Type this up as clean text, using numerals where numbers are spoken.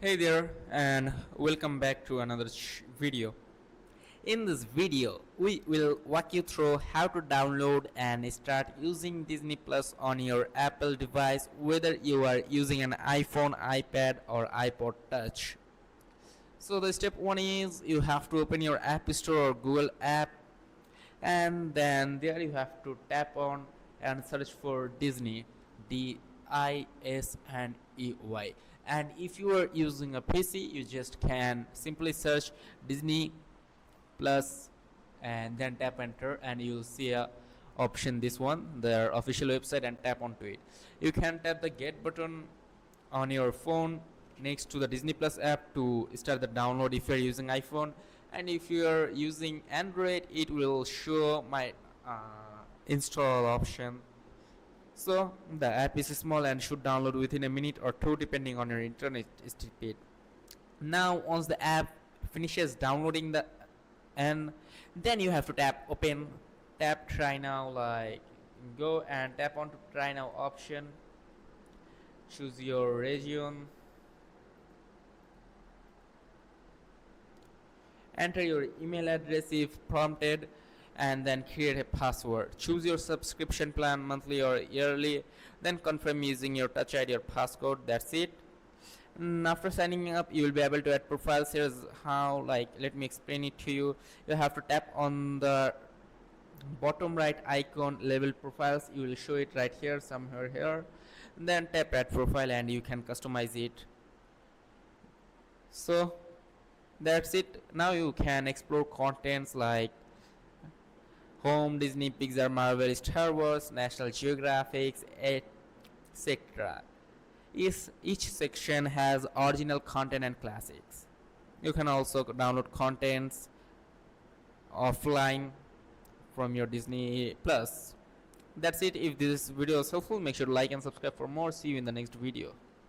Hey there, and welcome back to another video. In this video, we will walk you through how to download and start using Disney Plus on your Apple device, whether you are using an iPhone, iPad, or iPod Touch. So, the step one is you have to open your App Store or Google app, and then there you have to tap on and search for Disney, Disney. And if you are using a PC, you just can simply search Disney Plus and then tap enter, and you'll see a option, this one, their official website, and tap onto it. You can tap the get button on your phone next to the Disney Plus app to start the download if you're using iPhone, and if you're using Android, it will show my install option. So the app is small and should download within a minute or two depending on your internet speed. Now once the app finishes downloading and then you have to tap open, tap try now, like go and tap on to try now option, choose your region, enter your email address if prompted, and then create a password. Choose your subscription plan, monthly or yearly, then confirm using your touch ID or passcode. That's it. After signing up, you will be able to add profiles. Here's how, like, let me explain it to you. You have to tap on the bottom right icon, label profiles. You will show it right here, somewhere here. And then tap add profile and you can customize it. So that's it. Now you can explore contents like Home, Disney, Pixar, Marvel, Star Wars, National Geographic, etc. Each section has original content and classics. You can also download contents offline from your Disney Plus. That's it. If this video is helpful, make sure to like and subscribe for more. See you in the next video.